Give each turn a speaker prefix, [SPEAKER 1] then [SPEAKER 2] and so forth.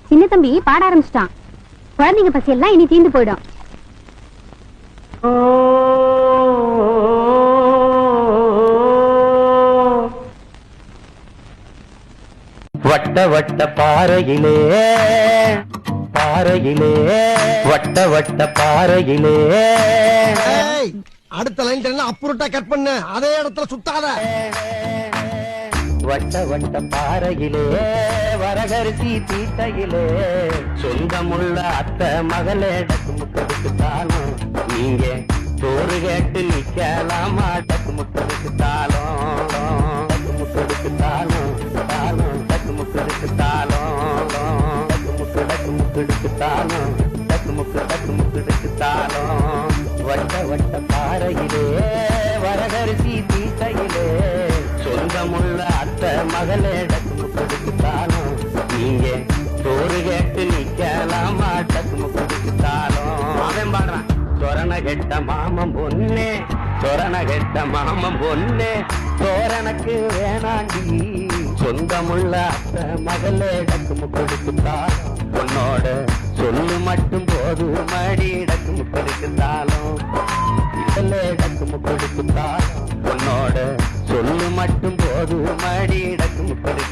[SPEAKER 1] சின்ன தம்பி பாட ஆரம்பிச்சிட்டான். குழந்தைங்க பசி எல்லாம் இனி தீந்து போயிடும்.
[SPEAKER 2] வட்ட வட்ட பாறையிலே பாறையிலே வட்ட வட்ட பாறையிலே.
[SPEAKER 3] அடுத்த லைன் அப்புறட்டா கட் பண்ண, அதே இடத்துல சுத்தாத.
[SPEAKER 2] வட்ட வட்ட பாறையிலே வரகரிசி தீட்டையிலே சொந்தமுள்ள அத்த மகளே டக்கு முக்கதுக்கு தாளும். நீங்க சோறு கேட்டு நிக்கலாமா? டக்கு முக்கதுக்கு தாளும், டக்கு முக்கதுக்கு தாளும், தாளும் டக்கு முக்கதுக்கு தாளும், டக்கு முக்கடுக்கு தாளும், டக்கு முக்கடுக்கு தாளும். வட்ட வட்ட பாறையிலே வரகரிசி தீட்டையிலே சொந்தமுள்ள அத்த மகளே டக்கு முக்கடுக்கு தாளும். நீங்க சோறு கேட்டு நிக்கலாமா? டக்கு முக்கடுக்கு தாளும். அவன் பாடுறான். சொரண கெட்ட மாமன் பொண்ணே, சொரண கெட்ட மாமன் பொண்ணே, சோரனுக்கு வேணாண்டி சொந்தமுள்ள அத்த மகளே டக்கு முக்கடுக்கு தாளும். உன்னோட சொல்லு மட்டும் போது மடி டக்கு முக்கடுக்கு தாளும். டக்கு முக்கடுக்கு தாளும். உன்னோட சொல்லு மட்டும் போது மடி டக்கு முக்கடுக்கு